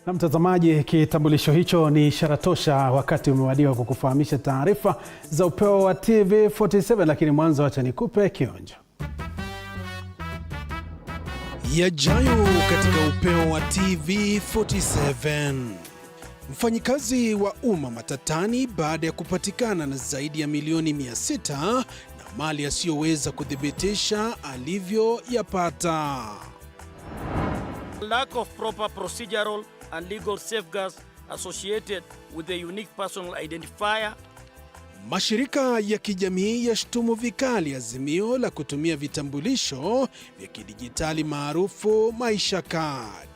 Na mtazamaji, kitambulisho hicho ni ishara tosha wakati umewadiwa kukufahamisha taarifa za upeo wa TV47, lakini mwanzo acha nikupe kionjo. Yajayo katika upeo wa TV47. Mfanyikazi wa umma matatani baada ya kupatikana na zaidi ya milioni 600 na mali asiyoweza kudhibitisha alivyoyapata. Lack of proper procedural and legal safeguards associated with the unique personal identifier. Mashirika ya kijamii yashtumu vikali azimio la kutumia vitambulisho vya kidijitali maarufu Maisha Card.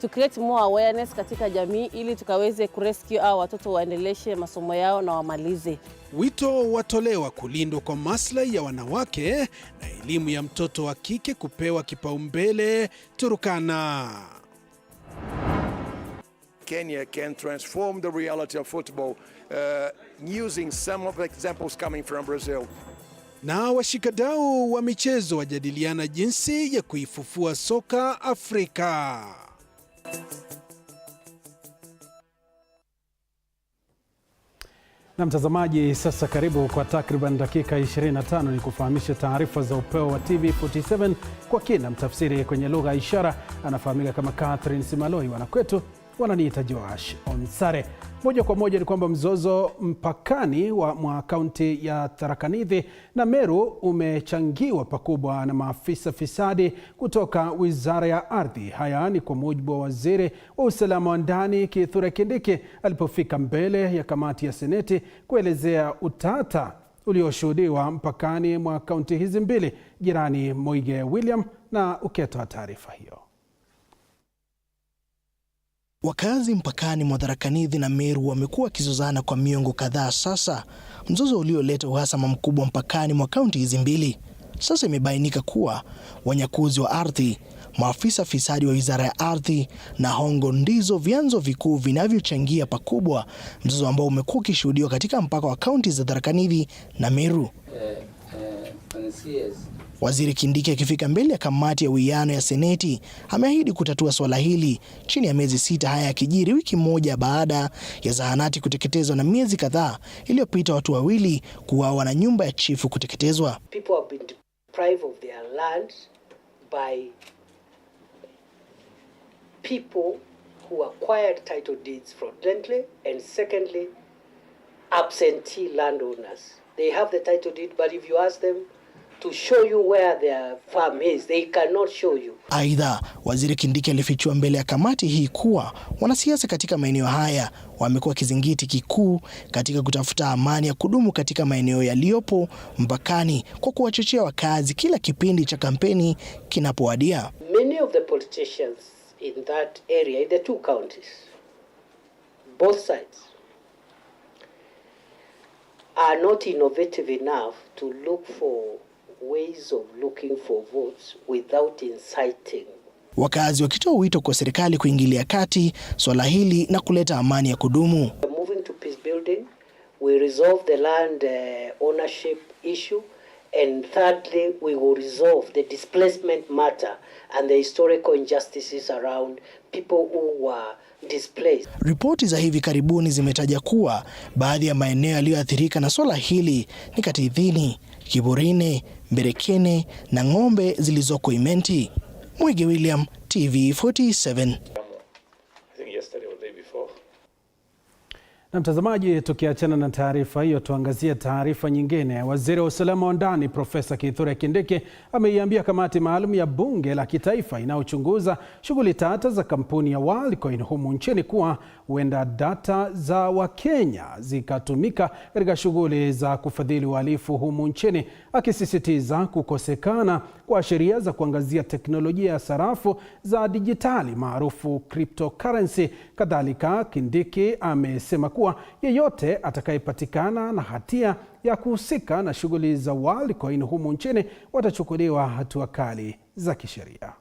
To create more awareness katika jamii ili tukaweze kurescue hao watoto waendeleshe masomo yao na wamalize. Wito watolewa kulindwa kwa maslahi ya wanawake na elimu ya mtoto wa kike kupewa kipaumbele Turkana. Kenya can transform the reality of football using some of the examples coming from Brazil. Na washikadau wa michezo wajadiliana jinsi ya kuifufua soka Afrika. Na mtazamaji, sasa karibu kwa takriban dakika 25 ni kufahamisha taarifa za upeo wa TV47 kwa kina. Mtafsiri kwenye lugha ishara anafahamika kama Catherine Simaloi, wanakwetu wananiita Joash Onsare. Moja kwa moja ni kwamba mzozo mpakani mwa kaunti ya Tharaka Nithi na Meru umechangiwa pakubwa na maafisa fisadi kutoka Wizara ya Ardhi. Haya ni kwa mujibu wa Waziri wa Usalama wa Ndani Kithure Kindiki alipofika mbele ya kamati ya Seneti kuelezea utata ulioshuhudiwa mpakani mwa kaunti hizi mbili jirani. Moige William na uketoa taarifa hiyo. Wakazi mpakani mwa Tharaka Nithi na Meru wamekuwa wakizozana kwa miongo kadhaa sasa, mzozo ulioleta uhasama mkubwa mpakani mwa kaunti hizi mbili. Sasa imebainika kuwa wanyakuzi wa ardhi, maafisa fisadi wa Wizara ya Ardhi na hongo ndizo vyanzo vikuu vinavyochangia pakubwa mzozo ambao umekuwa ukishuhudiwa katika mpaka wa kaunti za Tharaka Nithi na Meru. Waziri Kindiki akifika mbele ya kamati ya uwiano ya Seneti ameahidi kutatua swala hili chini ya miezi 6. Haya yakijiri wiki moja baada ya zahanati kuteketezwa na miezi kadhaa iliyopita watu wawili kuuawa na nyumba ya chifu kuteketezwa. People have been deprived of their land by people who acquired title deeds fraudulently, and secondly, absentee landowners. They have the title deed, but if you ask them to show you where their farm is, they cannot show you. Aidha, Waziri Kindiki alifichua mbele ya kamati hii kuwa wanasiasa katika maeneo haya wamekuwa kizingiti kikuu katika kutafuta amani ya kudumu katika maeneo yaliyopo mpakani kwa kuwachochea wakazi kila kipindi cha kampeni kinapowadia. Many of the politicians in that area, in the two counties, both sides, are not innovative enough to look for ways of looking for votes without inciting. Wakazi wakitoa wito kwa serikali kuingilia kati swala hili na kuleta amani ya kudumu. Moving to peace building, we resolve the land ownership issue, and thirdly, we will resolve the displacement matter and the historical injustices around people who were displaced. Ripoti za hivi karibuni zimetaja kuwa baadhi ya maeneo yaliyoathirika na swala hili ni Katithini, Kiburine, Mberekene na ng'ombe zilizoko Imenti. Mwige William, TV47. Na mtazamaji, tukiachana na taarifa hiyo, tuangazie taarifa nyingine. Waziri wa Usalama wa Ndani Profesa Kithure Kindiki ameiambia kamati maalum ya bunge la kitaifa inayochunguza shughuli tata za kampuni ya Worldcoin humu nchini kuwa huenda data za Wakenya zikatumika katika shughuli za kufadhili uhalifu humu nchini, akisisitiza kukosekana kwa sheria za kuangazia teknolojia ya sarafu za dijitali maarufu cryptocurrency. Kadhalika, Kindiki amesema kuwa yeyote atakayepatikana na hatia ya kuhusika na shughuli za Worldcoin humu nchini watachukuliwa hatua kali za kisheria.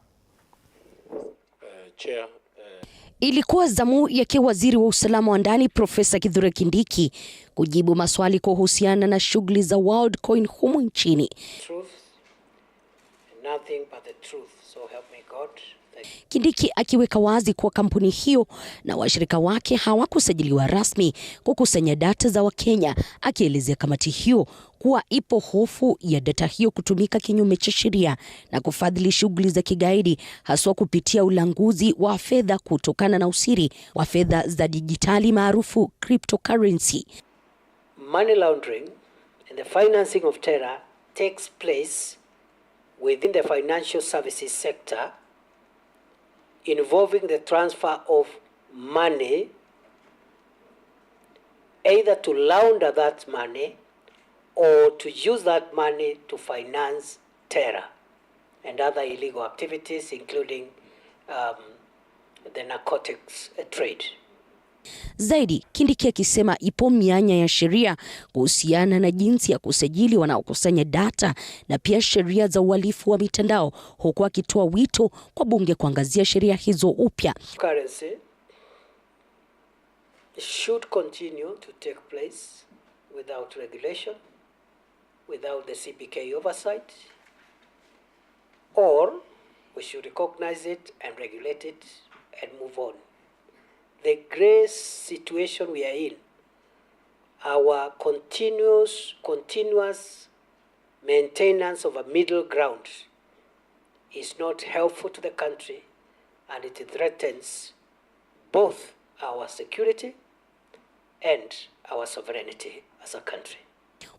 Ilikuwa zamu yake waziri wa usalama wa ndani Profesa Kithure Kindiki kujibu maswali kuhusiana na shughuli za Worldcoin humu nchini. Truth, nothing but the truth. So help me God. Kindiki akiweka wazi kuwa kampuni hiyo na washirika wake hawakusajiliwa rasmi kukusanya data za Wakenya, akielezea kamati hiyo kuwa ipo hofu ya data hiyo kutumika kinyume cha sheria na kufadhili shughuli za kigaidi, haswa kupitia ulanguzi wa fedha kutokana na usiri wa fedha za dijitali maarufu cryptocurrency. Money laundering and the financing of terror takes place within the financial services sector, involving the transfer of money, either to launder that money or to use that money to finance terror and other illegal activities, including the narcotics trade. Zaidi, Kindiki akisema ipo mianya ya sheria kuhusiana na jinsi ya kusajili wanaokusanya data na pia sheria za uhalifu wa mitandao, huku akitoa wito kwa bunge kuangazia sheria hizo upya. Currency should continue to take place without regulation, without the CPK oversight, or we should recognize it and regulate it and move on. The grey situation we are in, our continuous maintenance of a middle ground is not helpful to the country, and it threatens both our security and our sovereignty as a country.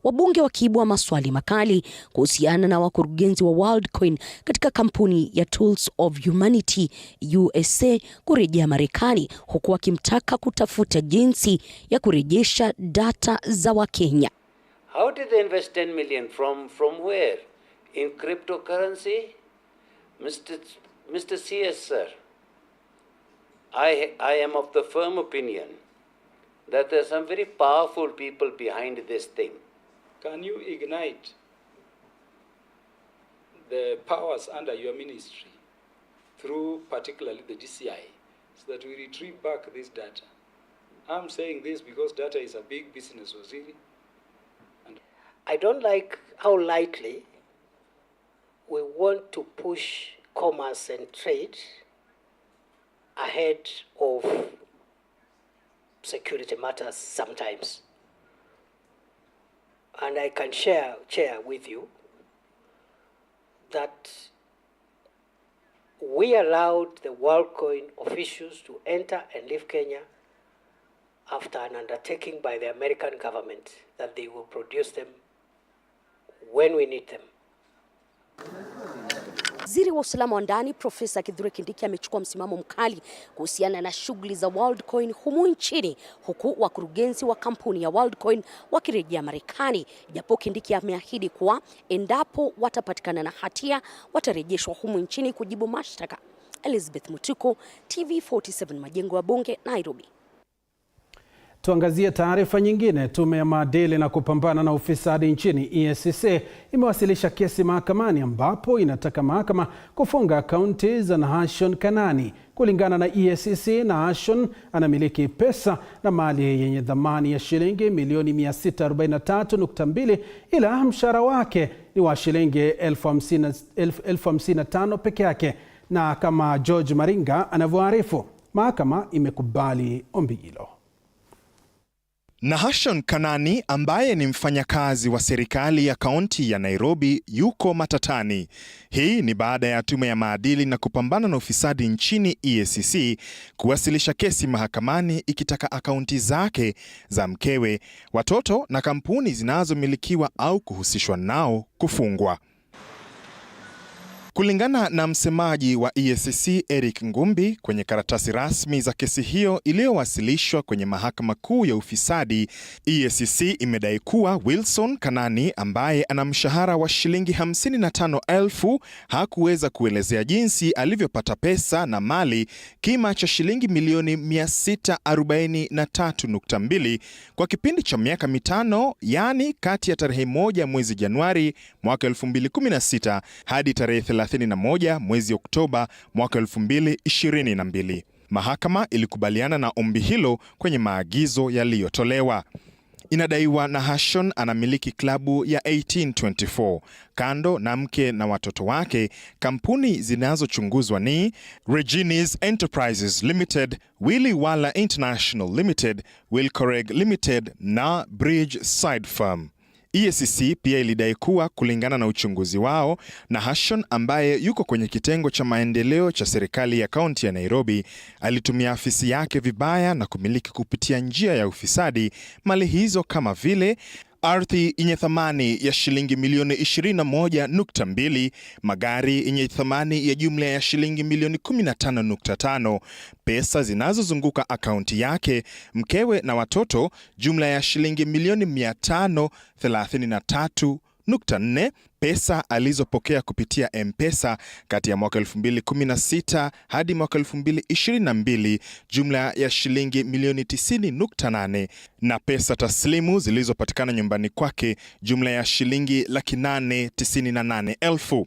Wabunge wakiibua maswali makali kuhusiana na wakurugenzi wa WorldCoin katika kampuni ya Tools of Humanity USA kurejea Marekani, huku wakimtaka kutafuta jinsi ya kurejesha data za Wakenya. How did they invest 10 million from where? In cryptocurrency? Mr. CS, sir, I am of the firm opinion that there are some very powerful people behind this thing. Can you ignite the powers under your ministry through particularly the DCI so that we retrieve back this data? I'm saying this because data is a big business, Waziri. I don't like how lightly we want to push commerce and trade ahead of security matters sometimes. And I can share with you that we allowed the WorldCoin officials to enter and leave Kenya after an undertaking by the American government that they will produce them when we need them. Waziri wa usalama wa ndani Profesa Kithure Kindiki amechukua msimamo mkali kuhusiana na shughuli za WorldCoin humu nchini, huku wakurugenzi wa kampuni ya WorldCoin wakirejea Marekani, japo Kindiki ameahidi kuwa endapo watapatikana na hatia watarejeshwa humu nchini kujibu mashtaka. Elizabeth Mutuko, TV47 Majengo ya Bunge, Nairobi. Tuangazie taarifa nyingine. Tume ya maadili na kupambana na ufisadi nchini EACC imewasilisha kesi mahakamani ambapo inataka mahakama kufunga akaunti za Nahashon Kanani. Kulingana na EACC, Nahashon anamiliki pesa na mali yenye thamani ya shilingi milioni 643.2, ila mshahara wake ni wa shilingi 55,000 peke yake. Na kama George Maringa anavyoarifu, mahakama imekubali ombi hilo. Nahashon Kanani ambaye ni mfanyakazi wa serikali ya kaunti ya Nairobi yuko matatani. Hii ni baada ya tume ya maadili na kupambana na ufisadi nchini EACC kuwasilisha kesi mahakamani ikitaka akaunti zake za mkewe, watoto na kampuni zinazomilikiwa au kuhusishwa nao kufungwa. Kulingana na msemaji wa EACC Eric Ngumbi, kwenye karatasi rasmi za kesi hiyo iliyowasilishwa kwenye mahakama kuu ya ufisadi, EACC imedai kuwa Wilson Kanani ambaye ana mshahara wa shilingi 55,000 hakuweza kuelezea jinsi alivyopata pesa na mali kima cha shilingi milioni 643.2 kwa kipindi cha miaka mitano, yani kati ya tarehe 1 mwezi Januari mwaka 2016 hadi tarehe 31 mwezi Oktoba mwaka 2022. Mahakama ilikubaliana na ombi hilo kwenye maagizo yaliyotolewa. Inadaiwa Nahashon anamiliki klabu ya 1824. Kando na mke na watoto wake, kampuni zinazochunguzwa ni Regines Enterprises Limited, Willy Walla International Limited, Wilcoreg Limited na Bridge Side Firm. EACC pia ilidai kuwa kulingana na uchunguzi wao, Nahashon ambaye yuko kwenye kitengo cha maendeleo cha serikali ya kaunti ya Nairobi alitumia afisi yake vibaya na kumiliki kupitia njia ya ufisadi mali hizo kama vile ardhi yenye thamani ya shilingi milioni 21.2, magari yenye thamani ya jumla ya shilingi milioni 15.5, pesa zinazozunguka akaunti yake, mkewe na watoto, jumla ya shilingi milioni 533.4, pesa alizopokea kupitia M-Pesa kati ya mwaka 2016 hadi mwaka 2022, jumla ya shilingi milioni 90.8, na pesa taslimu zilizopatikana nyumbani kwake, jumla ya shilingi 898,000.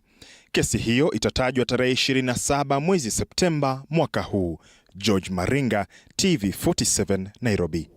Kesi hiyo itatajwa tarehe 27 mwezi Septemba mwaka huu. George Maringa, TV47, Nairobi.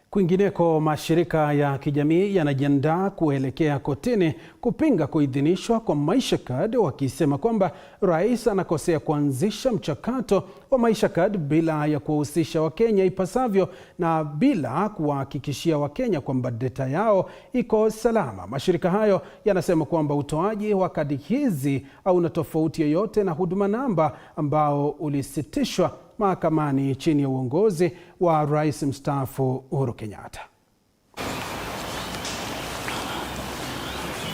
Kwingineko, mashirika ya kijamii yanajiandaa kuelekea kotini kupinga kuidhinishwa kwa Maisha Card, wakisema kwamba rais anakosea kuanzisha mchakato wa Maisha Card bila ya kuwahusisha Wakenya ipasavyo na bila kuwahakikishia Wakenya kwamba data yao iko salama. Mashirika hayo yanasema kwamba utoaji wa kadi hizi hauna tofauti yoyote na huduma namba ambao ulisitishwa mahakamani chini ya uongozi wa Rais mstaafu Uhuru Kenyatta.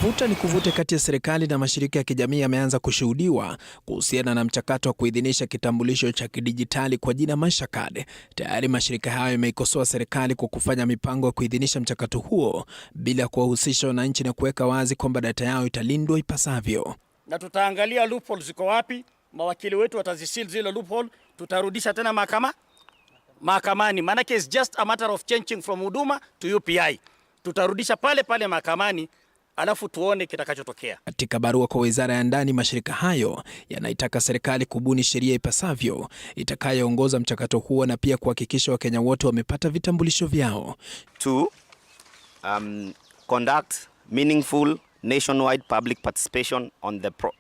Vuta ni kuvute kati ya serikali na mashirika ya kijamii yameanza kushuhudiwa kuhusiana na mchakato wa kuidhinisha kitambulisho cha kidijitali kwa jina Maisha Card. Tayari mashirika hayo yameikosoa serikali kwa kufanya mipango ya kuidhinisha mchakato huo bila kuwahusisha wananchi na kuweka wazi kwamba data yao italindwa ipasavyo. Na tutaangalia loopholes ziko wapi, mawakili wetu watazisil zile loophole, tutarudisha tena mahakamani. Maanake is just a matter of changing from huduma to UPI. Tutarudisha pale pale mahakamani, alafu tuone kitakachotokea. Katika barua kwa Wizara ya Ndani, mashirika hayo yanaitaka serikali kubuni sheria ipasavyo itakayoongoza mchakato huo na pia kuhakikisha Wakenya wote wamepata vitambulisho vyao. To conduct meaningful nationwide public participation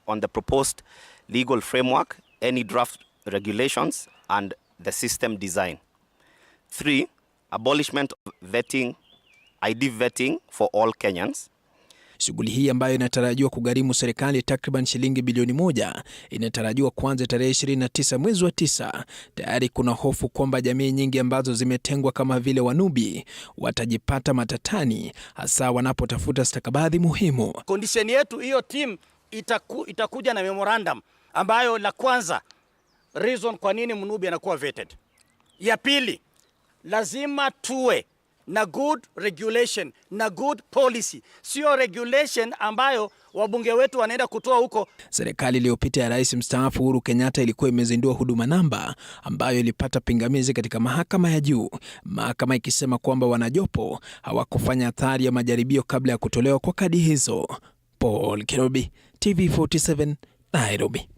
on the proposed legal framework, any draft regulations and the system design. 3. Abolishment of vetting, ID vetting for all Kenyans. Shughuli hii ambayo inatarajiwa kugharimu serikali takriban shilingi bilioni 1 inatarajiwa kuanza tarehe 29 mwezi wa 9. Tayari kuna hofu kwamba jamii nyingi ambazo zimetengwa kama vile Wanubi watajipata matatani, hasa wanapotafuta stakabadhi muhimu. Condition yetu hiyo team itakuja na memorandum ambayo, la kwanza, reason kwa nini Mnubi anakuwa vetted. Ya pili, lazima tuwe na good regulation na good policy, sio regulation ambayo wabunge wetu wanaenda kutoa huko. Serikali iliyopita ya Rais mstaafu Uhuru Kenyatta ilikuwa imezindua huduma namba ambayo ilipata pingamizi katika mahakama ya juu, mahakama ikisema kwamba wanajopo hawakufanya athari ya majaribio kabla ya kutolewa kwa kadi hizo. Paul Kirobi, TV47, Nairobi.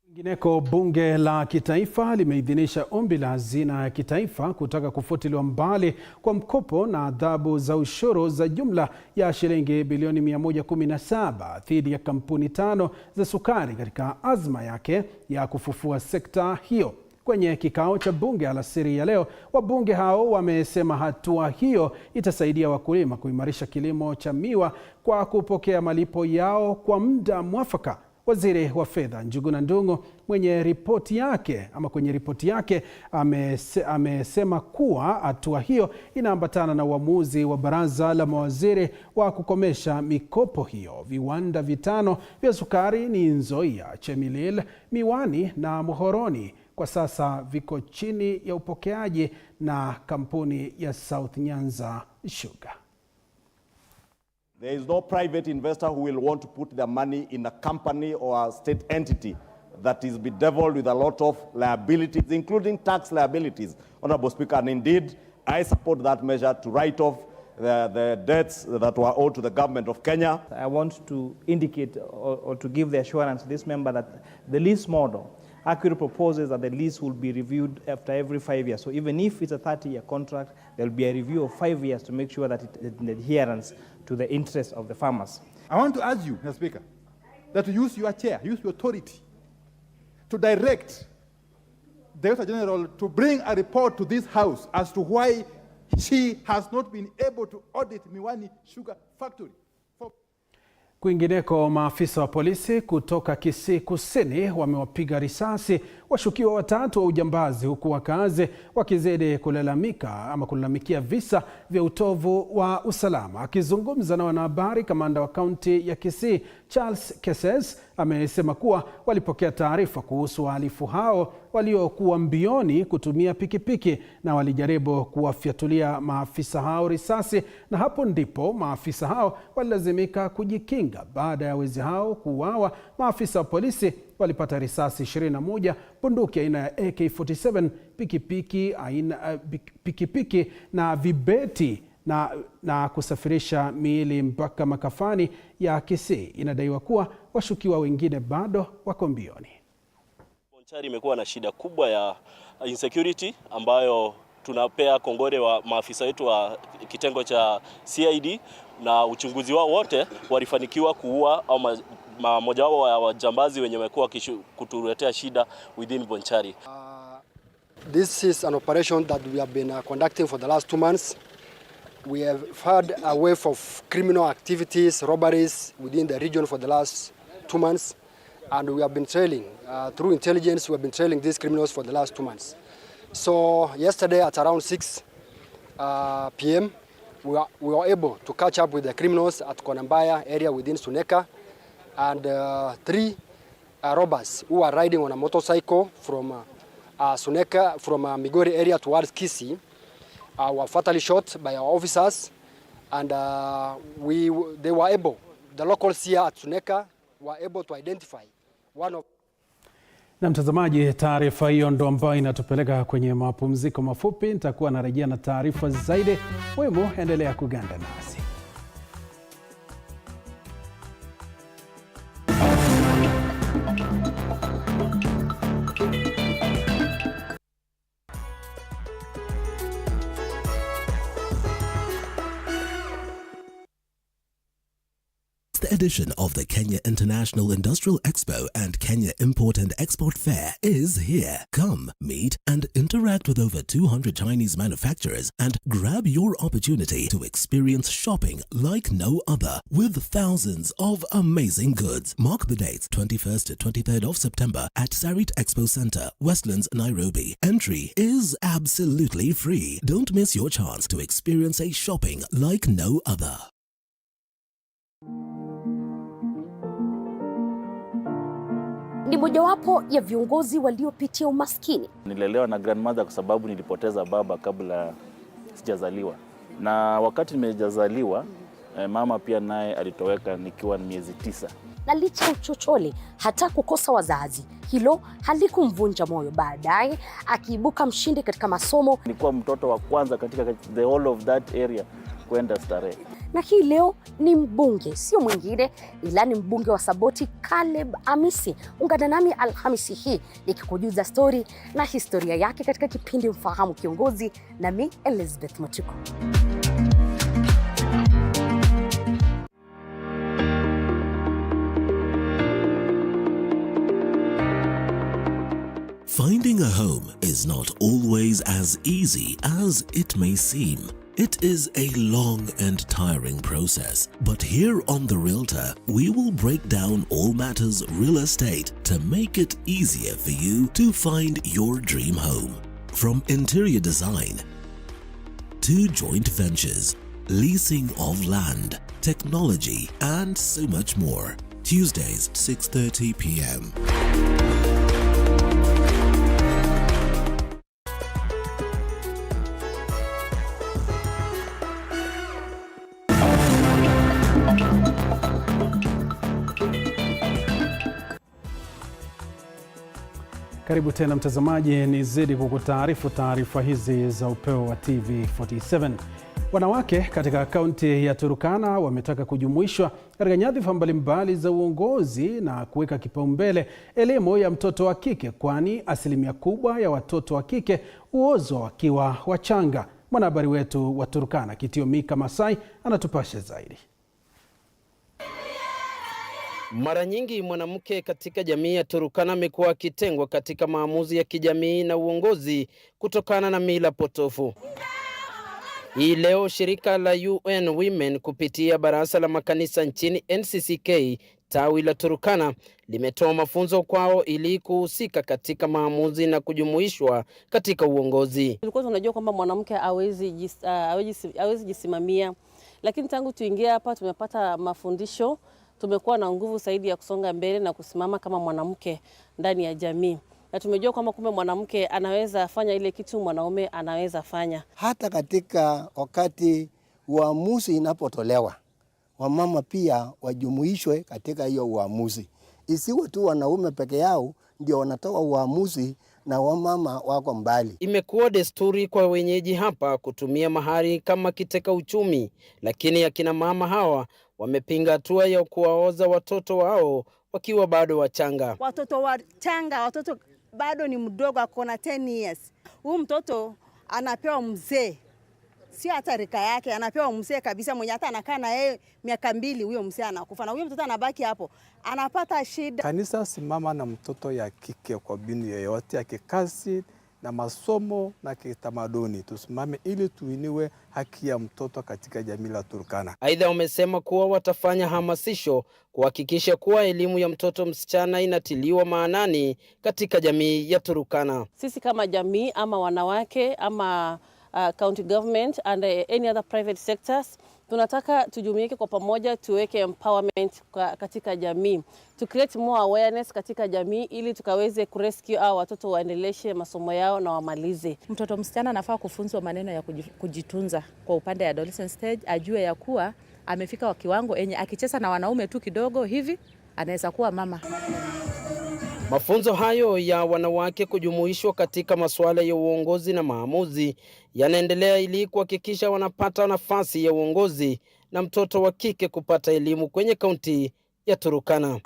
Kwingineko, bunge la kitaifa limeidhinisha ombi la hazina ya kitaifa kutaka kufutiliwa mbali kwa mkopo na adhabu za ushuru za jumla ya shilingi bilioni 117 dhidi ya kampuni 5 za sukari katika azma yake ya kufufua sekta hiyo. Kwenye kikao cha bunge alasiri ya leo, wabunge hao wamesema hatua hiyo itasaidia wakulima kuimarisha kilimo cha miwa kwa kupokea malipo yao kwa muda mwafaka. Waziri wa Fedha Njuguna Ndung'u kwenye ripoti yake amesema kuwa hatua hiyo inaambatana na uamuzi wa baraza la mawaziri wa kukomesha mikopo hiyo. Viwanda 5 vya sukari ni Nzoia, Chemelil, Miwani na Muhoroni kwa sasa viko chini ya upokeaji na kampuni ya South Nyanza Sugar. There is no private investor who will want to put their money in a company or a state entity that is bedeviled with a lot of liabilities, including tax liabilities, Honorable Speaker. And indeed, I support that measure to write off the debts that were owed to the government of Kenya. I want to indicate or to give the assurance to this member that the lease model Aquilo proposes that the lease will be reviewed after every 5 years. So even if it's a 30-year contract, there will be a review of 5 years to make sure that it is in adherence to the interests of the farmers. I want to urge you, Mr. Speaker, that you use your chair, use your authority to direct the Director General to bring a report to this House as to why she has not been able to audit Miwani Sugar Factory. Kwingineko, maafisa wa polisi kutoka Kisii Kusini wamewapiga risasi washukiwa watatu wa ujambazi, huku wakazi wakizidi kulalamikia visa vya utovu wa usalama. Akizungumza na wanahabari, kamanda wa kaunti ya Kisii Charles Keses amesema kuwa walipokea taarifa kuhusu wahalifu hao waliokuwa mbioni kutumia pikipiki na walijaribu kuwafyatulia maafisa hao risasi, na hapo ndipo maafisa hao walilazimika kujikinga. Baada ya wezi hao kuuawa, maafisa wa polisi walipata risasi 21, bunduki aina ya AK47, pikipiki na vibeti na kusafirisha miili mpaka makafani ya Kisii. Inadaiwa kuwa washukiwa wengine bado wako mbioni. Bonchari imekuwa na shida kubwa ya insecurity ambayo tunapea kongore wa maafisa wetu wa kitengo cha CID, na uchunguzi wao wote walifanikiwa kuua au mmoja wao wa wajambazi wenye wamekuwa kutuletea shida within Bonchari. This is an operation that we have been conducting for the last 2 months. We have had a wave of criminal activities, robberies within the region for the last 2 months, and we have been trailing through intelligence. We have been trailing these criminals for the last 2 months. So yesterday at around 6 p.m. we were able to catch up with the criminals at Konambaya area within Suneka, and 3 robbers who are riding on a motorcycle from Suneka, from Migori area towards Kisii, were fatally shot by our officers, and they were able, the locals here at Suneka were able to identify one of. Na mtazamaji, taarifa hiyo ndo ambayo inatupeleka kwenye mapumziko mafupi. Nitakuwa narejea na taarifa zaidi. Wewe endelea kuganda nasi. Edition of the Kenya International Industrial Expo and Kenya Import and Export Fair is here. Come, meet and interact with over 200 Chinese manufacturers and grab your opportunity to experience shopping like no other with thousands of amazing goods. Mark the dates 21st to 23rd of September at Sarit Expo Center, Westlands, Nairobi. Entry is absolutely free. Don't miss your chance to experience a shopping like no other. Ni mojawapo ya viongozi waliopitia umaskini. Nilelewa na grandmother kwa sababu nilipoteza baba kabla sijazaliwa. Na wakati nimejazaliwa, mama pia naye alitoweka nikiwa miezi 9. Na licha ya uchochole, hata kukosa wazazi, hilo halikumvunja moyo. Baadaye akiibuka mshindi katika masomo. Nilikuwa mtoto wa kwanza katika the whole of that area kwenda Starehe. Na hii leo ni mbunge, sio mwingine ila ni mbunge wa Saboti Caleb Amisi. Ungana nami Alhamisi hii nikikujuza story na historia yake katika kipindi Mfahamu Kiongozi, nami Elizabeth Matuko. Finding a home is not always as easy as it may seem. It is a long and tiring process, but here on The Realtor, we will break down all matters real estate to make it easier for you to find your dream home. From interior design to joint ventures, leasing of land, technology, and so much more. Tuesdays, 6:30 p.m. Karibu tena mtazamaji, nizidi kukutaarifu taarifa hizi za upeo wa TV47. Wanawake katika kaunti ya Turkana wametaka kujumuishwa katika nyadhifa mbalimbali za uongozi na kuweka kipaumbele elimu ya mtoto wa kike, kwani asilimia kubwa ya watoto wa kike huozwa wakiwa wachanga. Mwanahabari wetu wa Turkana Kitio Mika Masai anatupasha zaidi. Mara nyingi mwanamke katika jamii ya Turkana amekuwa akitengwa katika maamuzi ya kijamii na uongozi kutokana na mila potofu. Hii leo shirika la UN Women kupitia baraza la makanisa nchini NCCK tawi la Turkana limetoa mafunzo kwao ili kuhusika katika maamuzi na kujumuishwa katika uongozi. Tulikuwa tunajua kwamba mwanamke hawezi jisimamia, lakini tangu tuingie hapa tumepata mafundisho, tumekuwa na nguvu zaidi ya kusonga mbele na kusimama kama mwanamke ndani ya jamii. Na tumejua kwamba kumbe mwanamke anaweza fanya ile kitu mwanaume anaweza fanya. Hata katika wakati uamuzi inapotolewa, wamama pia wajumuishwe katika hiyo uamuzi. Isiwe tu wanaume peke yao ndio wanatoa uamuzi na wamama wako mbali. Imekuwa desturi kwa wenyeji hapa kutumia mahari kama kiteka uchumi, lakini akina mama hawa wamepinga hatua ya kuwaoza watoto wao wakiwa bado wachanga. Watoto wachanga, watoto bado ni mdogo, akona 10 years. Huyu mtoto anapewa mzee, sio hata rika yake, anapewa mzee kabisa mwenye hata anakaa na yeye miaka 2, huyo mzee anakufa na huyo mtoto anabaki hapo, anapata shida. Kanisa simama na mtoto ya kike kwa binu yoyote ya kikazi na masomo na kitamaduni. Tusimame ili tuiniwe haki ya mtoto katika jamii la Turkana. Aidha wamesema kuwa watafanya hamasisho kuhakikisha kuwa elimu ya mtoto msichana inatiliwa maanani katika jamii ya Turkana. Sisi kama jamii ama wanawake ama county government and any other private sectors, tunataka tujumuike kwa pamoja, tuweke empowerment katika jamii, to create more awareness katika jamii ili tukaweze kurescue hao watoto waendeleshe masomo yao na wamalize. Mtoto msichana anafaa kufunzwa maneno ya kujitunza kwa upande ya adolescent stage, ajue ya kuwa amefika wa kiwango enye akicheza na wanaume tu kidogo hivi anaweza kuwa mama. Mafunzo hayo ya wanawake kujumuishwa katika masuala ya uongozi na maamuzi yanaendelea ili kuhakikisha wanapata nafasi ya uongozi na mtoto wa kike kupata elimu kwenye kaunti ya Turkana.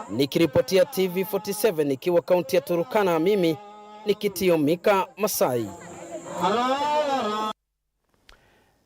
Nikiripotia TV47 ikiwa kaunti ya Turkana, mimi ni Kitio Mika Masai.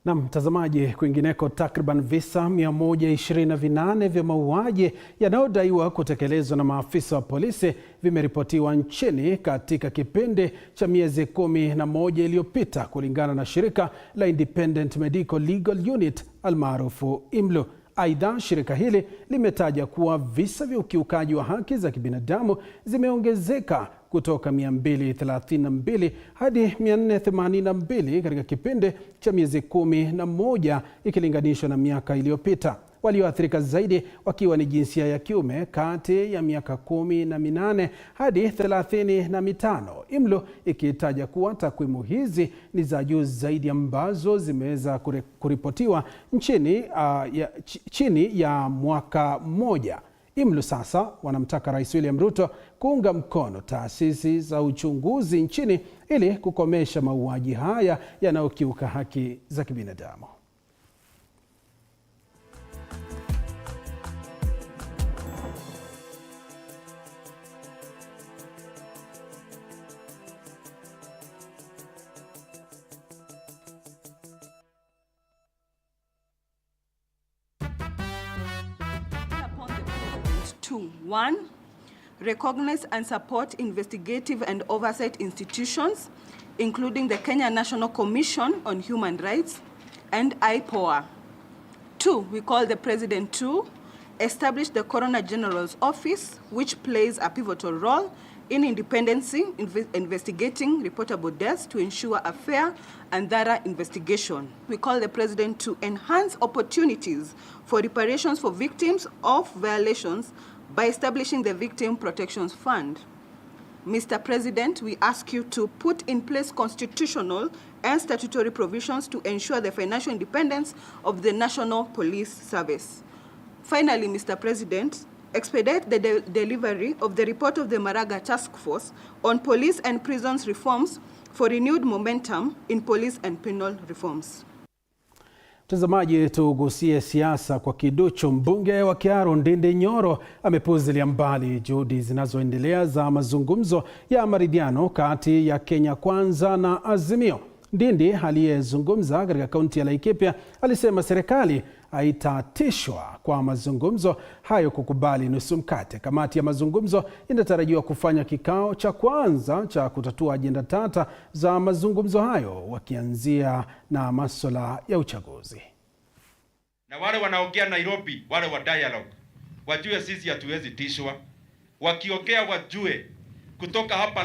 Na mtazamaji, kwingineko takriban visa 128 vya mauaji yanayodaiwa kutekelezwa na maafisa wa polisi vimeripotiwa nchini katika kipindi cha miezi 11 iliyopita, kulingana na shirika la Independent Medical Legal Unit almaarufu IMLU. Aidha, shirika hili limetaja kuwa visa vya ukiukaji wa haki za kibinadamu zimeongezeka kutoka 232 hadi 482 katika kipindi cha miezi 11 ikilinganishwa na miaka iliyopita. Walioathirika zaidi wakiwa ni jinsia ya kiume kati ya miaka 18 hadi 35. IMLU ikitaja kuwa takwimu hizi ni za juu zaidi ambazo zimeweza kuripotiwa nchini chini ya mwaka mmoja. IMLU sasa wanamtaka Rais William Ruto kuunga mkono taasisi za uchunguzi nchini ili kukomesha mauaji haya yanayokiuka haki za kibinadamu. One, recognize and support investigative and oversight institutions, including the Kenya National Commission on Human Rights and IPOA. 2, we call the President to establish the Coroner General's Office, which plays a pivotal role in independency, investigating reportable deaths to ensure a fair and thorough investigation. We call the President to enhance opportunities for reparations for victims of violations by establishing the Victim Protection Fund. Mr. President, we ask you to put in place constitutional and statutory provisions to ensure the financial independence of the National Police Service. Finally, Mr. President, expedite the delivery of the report of the Maraga Task Force on police and prisons reforms for renewed momentum in police and penal reforms. Mtazamaji, tugusie siasa kwa kiduchu. Mbunge wa Kiaru Ndindi Nyoro amepuuzilia mbali juhudi zinazoendelea za mazungumzo ya maridhiano kati ya Kenya Kwanza na Azimio. Ndindi aliyezungumza katika kaunti ya Laikipia alisema serikali haitatishwa kwa mazungumzo hayo kukubali nusu mkate. Kamati ya mazungumzo inatarajiwa kufanya kikao cha kwanza cha kutatua ajenda tata za mazungumzo hayo, wakianzia na masuala ya uchaguzi. Na wale wanaongea Nairobi, wale wa dialogue, wajue sisi hatuwezi tishwa. Wakiongea wajue kutoka hapa